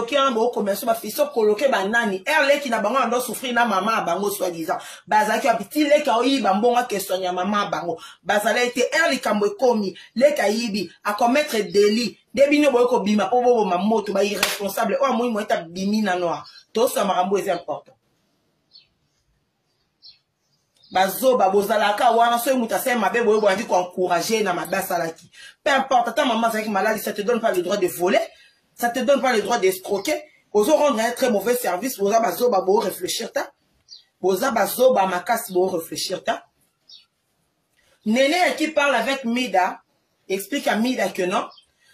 coloqué un beau commerce, ma fille, coloqué banani. Elle qui n'a pas doit souffrir na maman bango soi-disant. Bazaki a petit les kaoui bambon a question ya maman bango. Bazala était elle qui a commis les kaibi à commettre délit. Debino boy ko bima po bobo mamoto ba irresponsable. Oh moi moi ta bimi na noir. Tout ça marambo est important. Bazo babozalaka wana so muta se mabe boyo boyandi ko encourager na mabasa laki. Peu importe ta maman avec malade, ça te donne pas le droit de voler, ça te donne pas le droit d'escroquer. Ozo rendre un très mauvais service, boza bazo babo réfléchir ta. Boza bazo ba makasi bo réfléchir ta. Néné qui parle avec Mida explique à Mida que non,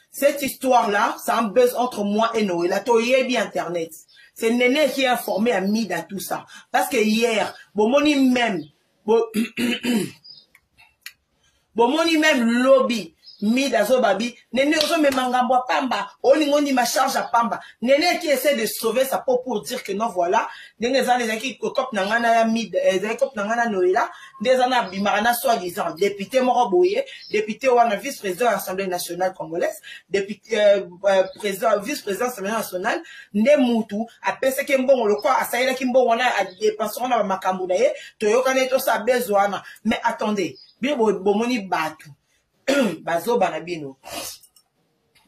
cette histoire là, ça a un buzz entre moi et Noé. La toye bien internet. C'est Néné qui a informé à Mida tout ça parce que hier, bomoni même bomoni même lobby Mida Zobabi, Néné ozo me mangambo pamba, oningoni ma charge à pamba. Néné qui essaie de sauver sa peau pour dire que non voilà, des années qui cop nangana ya Mida, des cop nangana Noéla, des années bimarana soi-disant député Moroboye, député wana vice-président de l'Assemblée nationale congolaise, député président vice-président de l'Assemblée nationale, Nemutu, a pensé que bon le quoi, a saïla kimbo wana a dépensé wana makambu naye, toyokane to sa besoin. Mais attendez, bien bomoni batu. Bazo banabino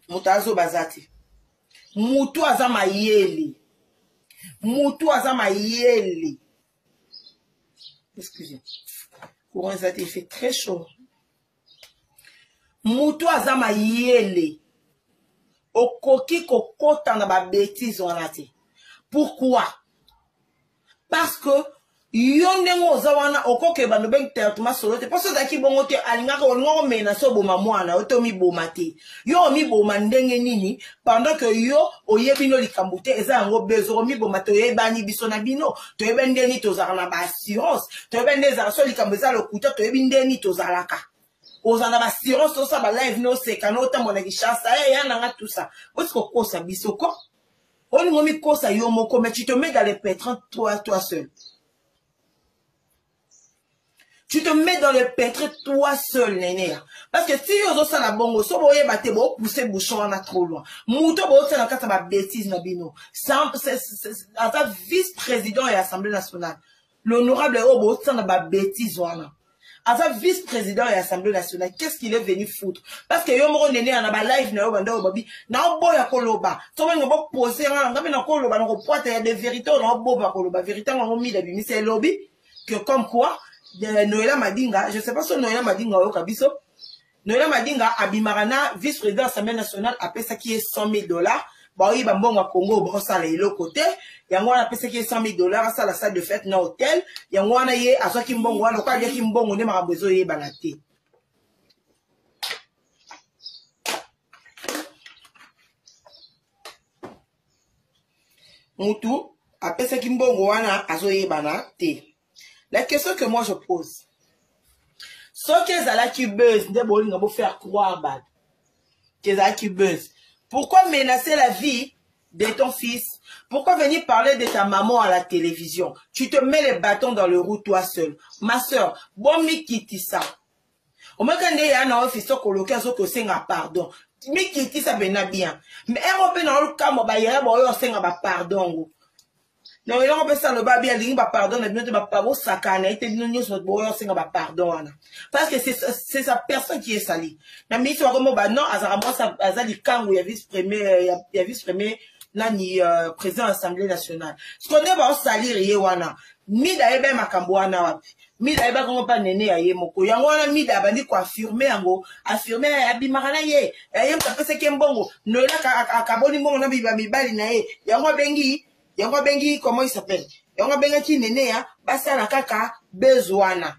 mutazo bazati mutu azama yeli excusez courant zati, il fait très chaud. Mutu azama yeli okoki kokota na ba bêtise wanati. Pourquoi? Parce que yondengo zawana okoke bando ben tertuma solote parce que daki bongo te alingaka ongo mena so boma mwana otomi bomate yo mi boma ndenge nini pendant que yo oyebino likambute eza ngo bezo mi bomate oyebani biso na bino to yebendeni tozala na ba assurance to yebende za so likambeza lokuta to yebindeni tozalaka ozana ba assurance to sa ba live no sekano tamona kishasa yana nga tout ça parce que kosa bisoko oni ngomi kosa yo moko mais tu te mets dans les pétrins toi seul. Tu te mets dans le pétrin toi seul, Néné. Parce que si vous avez la bongo, si vous avez poussé bouchon en a trop loin. Mouto, vous avez la bêtise, Nabino. C'est un vice-président et l'Assemblée nationale. L'honorable Obo, c'est la bêtise, wana. À sa vice-président et l'Assemblée nationale, qu'est-ce qu'il est venu foutre? Parce que Yomoro Néné, en a ba live, na Obanda Obabi, na Obo ya koloba. Somme, on va poser, on va na koloba, on va poiter, il y a des vérités, on va Obo ya koloba. Vérité, on va mis la bimi, c'est lobby. Que comme quoi, Noéla Madinga, je ne sais pas si Noéla Madinga ou Kabiso. Noéla Madinga, Abimarana, vice-président de l'Assemblée nationale, appelle ça qui est $100 000. Bah oui, Bambonga Congo, brossa les l'autre côté. Yangwana appelle ça qui est $100 000, ça la salle de fête, na hôtel. Yangwana yé, à soi qui mbongo, à l'oka yé qui mbongo, ne m'a besoin yé banate. Moutou, appelle ça qui mbongo, à soi yé banate. La question que moi je pose, ce qu'ils allaient qui buzz, de bon, on va faire croire bad, qu'ils allaient qui buzz. Pourquoi menacer la vie de ton fils? Pourquoi venir parler de ta maman à la télévision? Tu te mets les bâtons dans le roue toi seul. Ma soeur, bon mi quitte ça. Au moins quand il y a un office coloqué, que c'est un pardon. Mi quitte ça bien bien. Mais un peu dans le cas, moi, il y a un pardon. Non, il a ça le babi a dit pardon, mais ne pas pas sakana, il te dit non, sur boyo c'est pardon. Parce que c'est sa personne qui est salie. Mais mi soit comme bah non, azaramo ça azali kangu ya vice-premier là ni président de l'Assemblée nationale. Ce qu'on est ba salir yewana. Mi da ebe makambo wana wapi. Mi da eba comme pas Néné ya yemoko. Yango wana mi da bandi ko affirmer abimarana ye. Yem ka pese kembongo. No la akaboni mbongo na biba mibali na ye. Yango bengi Yango bengi, comment il s'appelle? Yango bengi qui Néné ya, basa la kaka bezwana.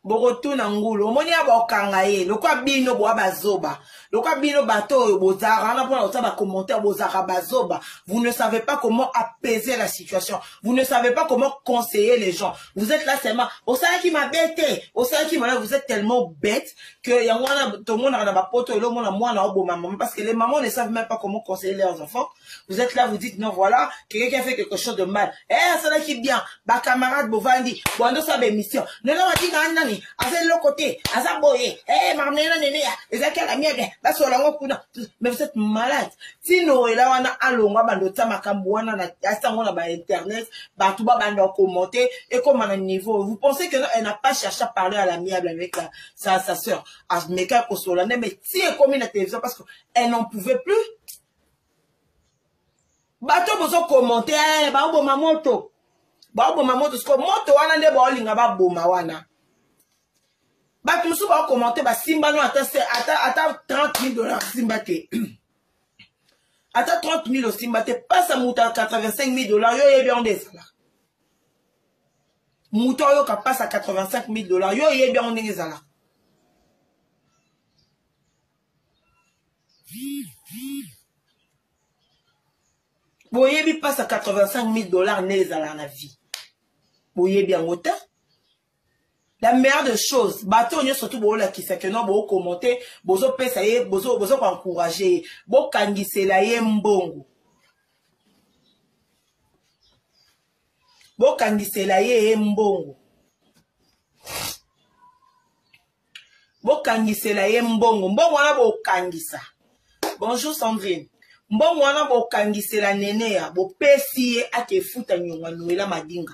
Borotu na ngulu, omoni aba okanga ye, lokwa bino bo abazoba. Lokwa bino bato bozara, na pona otaba commentaire bozara bazoba. Vous ne savez pas comment apaiser la situation. Vous ne savez pas comment conseiller les gens. Vous êtes là seulement, au sein qui m'a bêté, au sein qui m'a vous êtes tellement bête que yangwana tout le monde a ba poto le monde a moi na obo maman parce que les mamans ne savent même pas comment conseiller leurs enfants. Vous êtes là, vous dites non voilà, quelqu'un qui a fait quelque chose de mal. Ça là qui bien, ba camarade bovandi, bondo sa mission. Ne la dit ngani, à l'autre côté, à sa boye, marmena Néné, et ça qu'elle a mis Là, sur la kuna, mais vous êtes malade. Si nous, là, on a allongé, bandota, makambuana, na, on a internet, tout bas, bando commenter, et comme à un niveau, vous pensez que elle n'a pas cherché à parler à l'amiable avec sa sœur, à Meka Kosolane, mais si elle commis la télévision parce qu'elle n'en pouvait plus. Bato, vous commenter, bon, ma moto. Bon, ma moto, parce que moto, on a des bolinga, ba, boma, wana. Bah, tout ça va commenter, bah, Simba, non, attends, 30 000 dollars, Simba, t'es. Attends, 30 000 au Simba, t'es pas ça, mouta, 85 000 dollars, yo, yé bien, on est là. Mouta, yo, qui passe à 85 000 dollars, yo, yé bien, on est là. Bon, yé bien, passe à 85 000 dollars, n'est là, la vie. Bon, yé bien, autant. La meilleure des choses, bateau, on est surtout pour la qui fait que non, pour commenter, bozo pesaye, bozo encourager, bo kangise la ye mbongo. Bo kangise la ye mbongo. Bo kangise la ye mbongo. Mbongo wana bo kangisa. Bonjour Sandrine. Mbongo wana bo kangise la nene ya, bo pesi ye ake futa nyongwa noela madinga.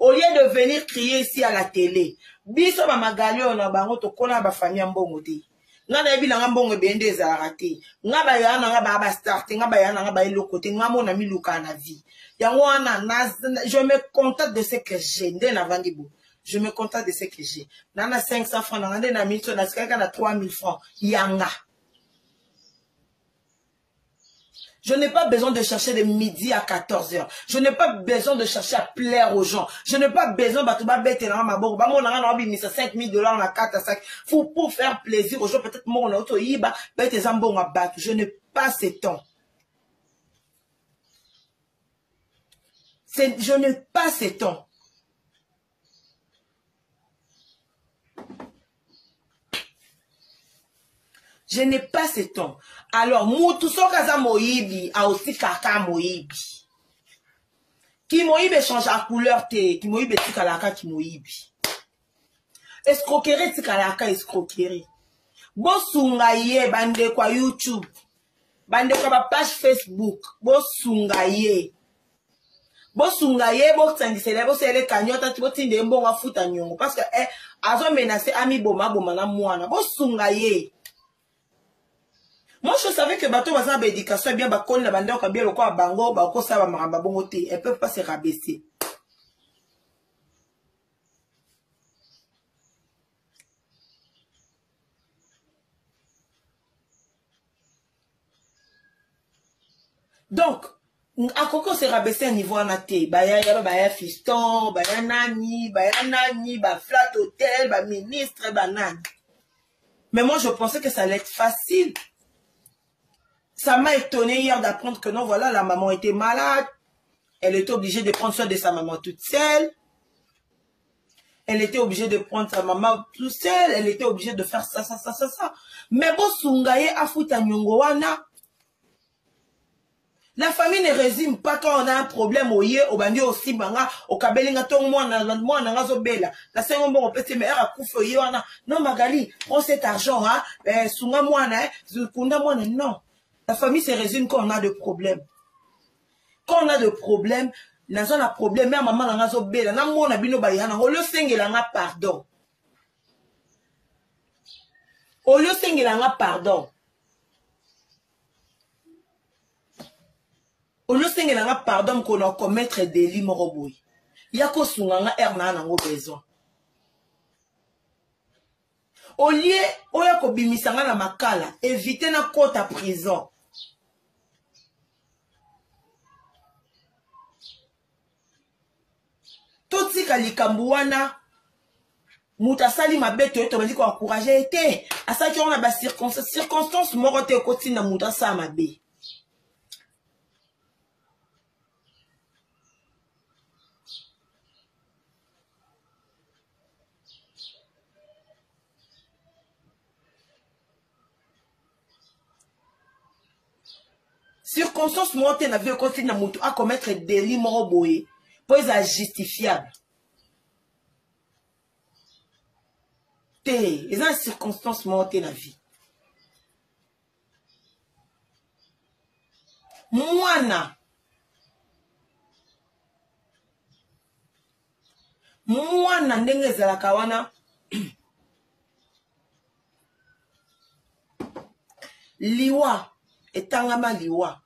Au lieu de venir crier ici à la télé, biso ba magali ona bango to kona ba famille mbongo te. Nga na yebi na mbongo bende za raté. Nga ba yana nga ba start, nga ba yana nga ba eloko te, nga mona miluka na vie. Yango wana je me contente de ce que j'ai, nde na vangi bo. Je me contente de ce que j'ai. Nana 500 francs, nana na mito na sikaka na 3000 francs. Yanga. Je n'ai pas besoin de chercher de midi à 14 h. Je n'ai pas besoin de chercher à plaire aux gens. Je n'ai pas besoin de 5 000 dollars na 4 à 5. Pour faire plaisir aux gens, peut-être mon auto iba, peut-être zambon à battre. Je n'ai pas ce temps. Je n'ai pas ce temps. Je n'ai pas ce temps. Alors, moutou sokaza moyibi a aussi kaka moyibi. Ki moyibi change la couleur te. Ki moyibi tikalaka ki moyibi. Escroquerie tikalaka escroquerie. Bosunga ye bande kwa YouTube. Bande kwa ba page Facebook. Bosunga ye. Bosunga ye boksandisele bosele kanyota tibotinde mbonga futa nyongo. Parce que azo menacé ami boma na mwana. Bosunga ye. Moi, je savais que bateau va faire l'éducation bien, bah, qu'on la bande au bien le quoi, bango, bah, qu'on ça va maramba bongoté. Elles peuvent pas se rabaisser. Donc, à quoi se rabaisser à niveau en athée? Bah, y'a fiston, bah, y'a nani, bah, flat hôtel, bah, ministre, bah, nani. Mais moi, je pensais que ça allait être facile. Ça m'a étonné hier d'apprendre que non, voilà, la maman était malade. Elle était obligée de prendre soin de sa maman toute seule. Elle était obligée de prendre sa maman toute seule. Elle était obligée de faire ça. Mais bon, Sungaye afuta nyongo wana. La famille ne résume pas quand on a un problème au yé, au bandi aussi, banga, au kabelinga tong moi, na zo bela. La seconde bon, on peut se mettre à couvre yé wana. Non, Magali, prends cet argent, hein. Sunga moi, zukunda moi, non. La famille se résume quand on a de problèmes. Quand on a de problèmes, la zone a problème, mais maman n'a pas belle, n'a mon abino bayana, au lieu sengela nga pardon. Au lieu sengela nga pardon. Au lieu sengela nga pardon qu'on a commettre des lits moroboui. Yako sunganga erna nango besoin. Au lieu, oyako bimisanga na makala, éviter na côte à prison. Toti kalikambu wana mutasali mabeto yoto bandi ko encourager été asaki on a ba circonstances moko te koti na mutasa mabe. Circonstances moko te na vie koti na mutu a commettre délit moko boye pour être justifiable. Ils ont circonstances mortes dans la vie. mwana ndenge ezalaka wana liwa etangama liwa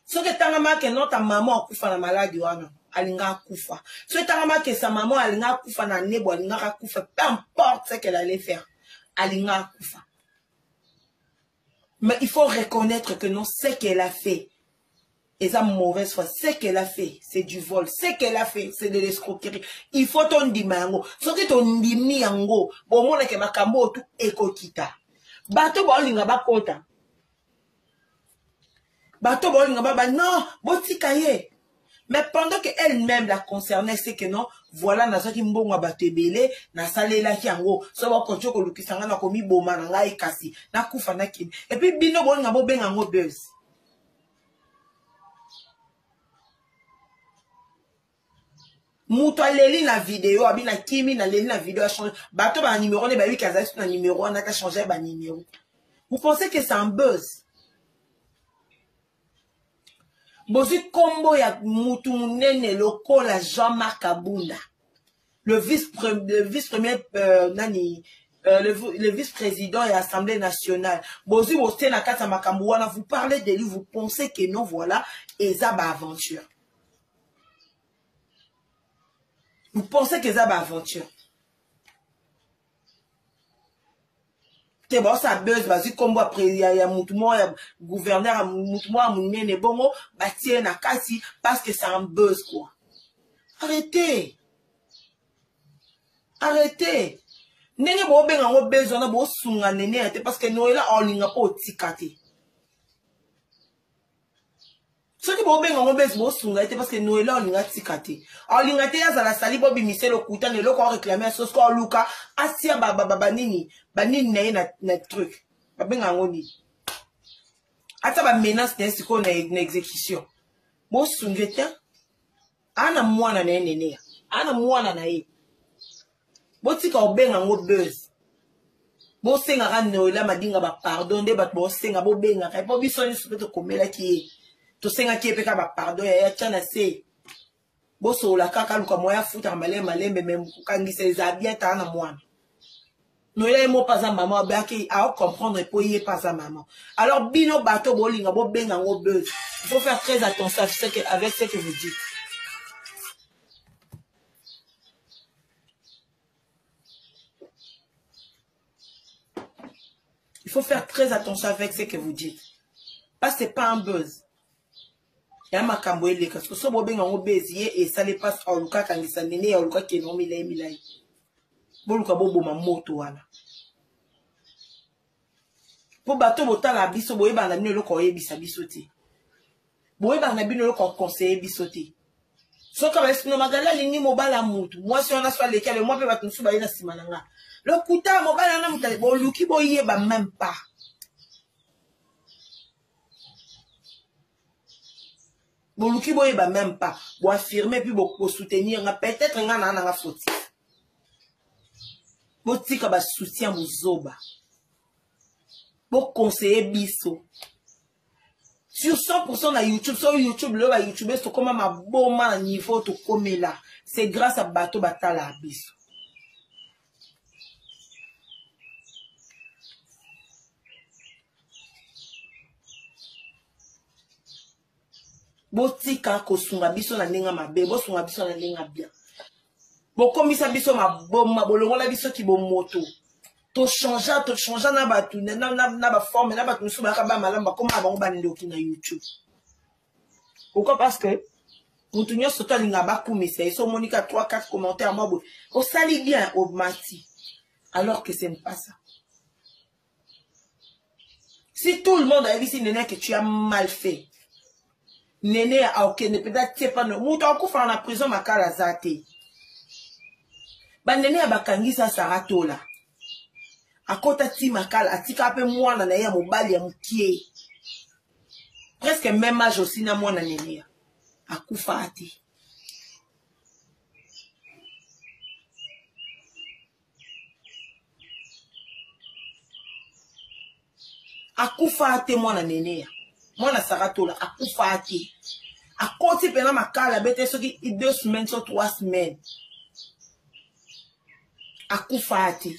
soki etangama ke nota mama akufa na maladi wana alinga akufa so etangama ke sa mama alinga akufa na nebo alinga akufa peu importe ce qu'elle allait faire alinga akufa. Mais il faut reconnaître que non, ce qu'elle a fait et sa mauvaise foi, ce qu'elle a fait c'est du vol, ce qu'elle a fait c'est de l'escroquerie. Il faut ton dimango soki ton dimi yango bomona ke makambo tout ekokita bato bolinga bakota bato bolinga baba non botika ye. Mais pendant qu'elle-même la concernait, c'est que non, voilà, na soki mbongo bato ebele, na salela ki yango, so ba koncho ko lukisanga na komi boma na ngai kasi, na kufa na kim. Et puis bino bolinga bo benga ngo buzz. Muto aleli na vidéo, abi na kimi na leli na vidéo a changé. Bato ba numéro ne ba lui kaza na numéro na ka changer ba numéro. Vous pensez que c'est un buzz? Bozi combo ya mutu munene lokola Jean-Marc Abunda, le vice-premier le vice-président de l'Assemblée nationale. Bozi boste na kata makambo wana, vous parlez de lui, vous pensez que non, voilà, eza ba aventure. Vous pensez que eza ba aventure. Bon, ça buzz, vas-y, comme après, il y a mouvement, gouverneur, un mouvement, mouvement, bon, bâtir na kasi, parce que c'est un buzz, quoi. Arrêtez. Arrêtez. Nene bo ben en buzz, on a beau sunga nene, arrêtez, parce que nous, là, on n'a pas au tikate. Ce qui bo ben en buzz, bo sunga, arrêtez, parce que nous, là, on n'a tikate. En lingate, ya za la sali, bo bimise le koutan, et le quoi réclamer à ce score, Luka, asia babanini. Banini na truc ba benga ngoni ata ba menace na siko na exécution mo sungeta ana mwana na nene ana mwana na ye botika obenga ngo buzz bo senga ka noela madinga ba pardon de bat bo senga bo benga ka po biso ni supeto komela ki to senga ki pe ka ba pardon ya tana se bo so la kaka luka moya futa malembe même kangisa ezabia ta na mwana. Nous n'avons pas à maman, à comprendre pour y pas à maman. Alors, bino bateau bolinga, bo benga ngo buzz. Il faut faire très attention avec ce que vous dites. Il faut faire très attention avec ce que vous dites. Parce que c'est pas un buzz. Il y a ma camboyé, parce que ce bo benga ngo buzz, et ça les passe au luka kangisa nene, au luka qui non milai. Boluka bobo ma moto wana. Po bato botala biso boyeba na bino loko yebisa biso te. Boyeba na bino loko conseiller biso te. Soka ba sino magala lingi mobala mutu. Moi si on a soit lesquels moi pe bato nsu ba yena simananga. Le kuta mobala na mutale boluki boyeba même pas. Boluki boyeba même pas. Bo affirmer puis bo soutenir nga peut-être nga na nga fautif. Botika ba soutien mozoba. Bo conseiller biso. Sur 100% na YouTube, sur YouTube, le YouTube, c'est comme ma boma niveau to comme là. C'est grâce à bateau batala biso. Botika ko sunga biso na nenga mabe, bo sunga biso na nenga bien. Bokomisa biso maboma bolongola biso ki bo moto to changer na batu na ba forme na batu musu ba ka ba malamba koma bango bandoki na YouTube. Pourquoi? Parce que mutu nyoso to linga ba kumisa iso monika 3-4 commentaires moi bo o sali bien au mati alors que ce n'est pas ça. Si tout le monde a vu si Néné que tu as mal fait, Néné a ok ne peut-être pas no mutu akufa na prison makala zate. Bandene ya bakangisa saratola. Akota ti makala atika pe mwana na ya mobali ya mukie. Presque même âge aussi na mwana nene. Akufa ati. Akufa ati mwana nene. Moi, na saratola, à Koufati. À côté, pendant ma cale, bête, ce qui 2 semaines, sur 3 semaines. À Koufati.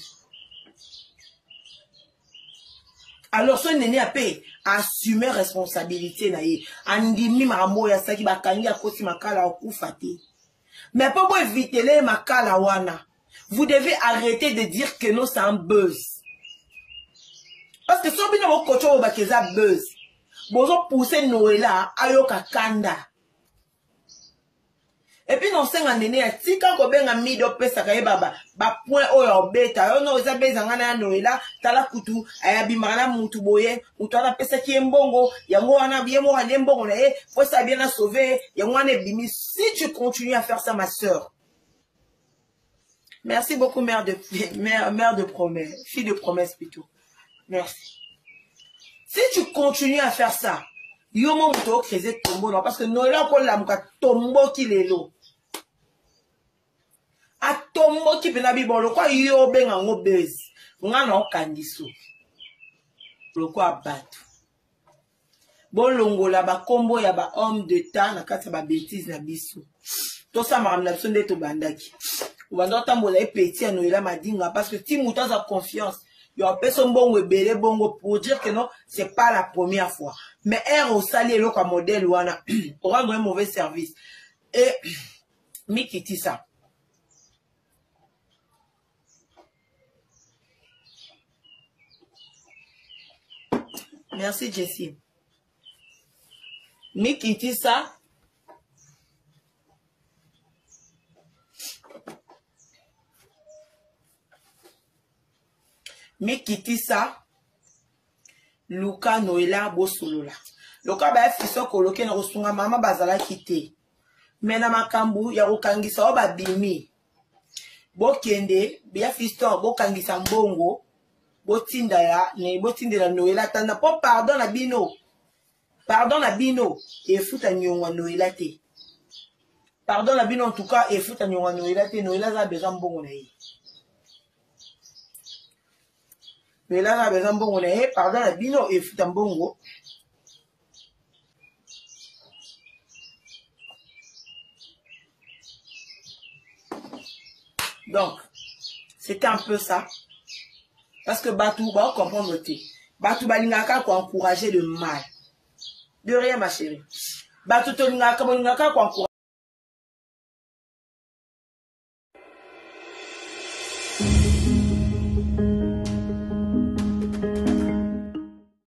Alors, ce néné a payé, assumer responsabilité, naïe. Andimi, ma moya, ça qui va kangi à côté, ma cale, à Koufati. Mais pour vous éviter les ma cale, à wana. Vous devez arrêter de dire que non, c'est un buzz. Parce que si vous avez un coach, vous avez un buzz. Vous avez poussé Noëlla à yoka kanda. Et puis, non, c'est un néné, si quand vous avez un mido pesa baba, ba point o ya beta, yo no za beza ngana Noëlla, tala kutu, ayabimana mutu boye, mutu ala pesa ki mbongo, yango wana bien mo ale mbongo na e, faut ça bien la sauver, yango wana bimi. Si tu continues à faire ça, ma soeur. Merci beaucoup, mère de promesse, fille de promesse plutôt. Merci. Si tu continues à faire ça, yo mon to créer tombeau non parce que Noëlla ko la muka tombeau ki lelo. A tombeau ki pena bi bon lo kwa yo benga ngo bezi. Nga na okandiso. Lo kwa batu. Bon longola ba kombo ya ba homme de temps na kati ba bêtise na biso. To sa maram na biso nde to bandaki. Ubanda tambola e petit Noëlla madinga parce que ti muta za confiance. Il y a personne bon webele bongo pour dire que non, c'est pas la première fois. Mais elle au sali lo comme modèle ou ana aura un mauvais service. Et Mikiti ça. Merci Jessie. Mikiti ça. Mikiti ça. Luka Noëlla bosolola. Luka ba fiso koloke na kosunga mama bazala kite. Mena makambu ya kokangisa o babimi. Bokende bia fisto bokangisa mbongo. Botinda ya ne botindela Noëlla tanda po pardon na bino. Pardon na bino e futa nyongwa Noëlla te. Pardon na bino en tout cas e futa nyongwa Noëlla te. Noëlla za besoin mbongo na ye. Mais là, on a besoin de bon, pardon, la bino et fout un bongo. Donc, c'était un peu ça. Parce que Batou, va comprendre le thé. Batou, balingaka, quoi, encourager le mal. De rien, ma chérie. Batou, tolingaka, quoi, encourager.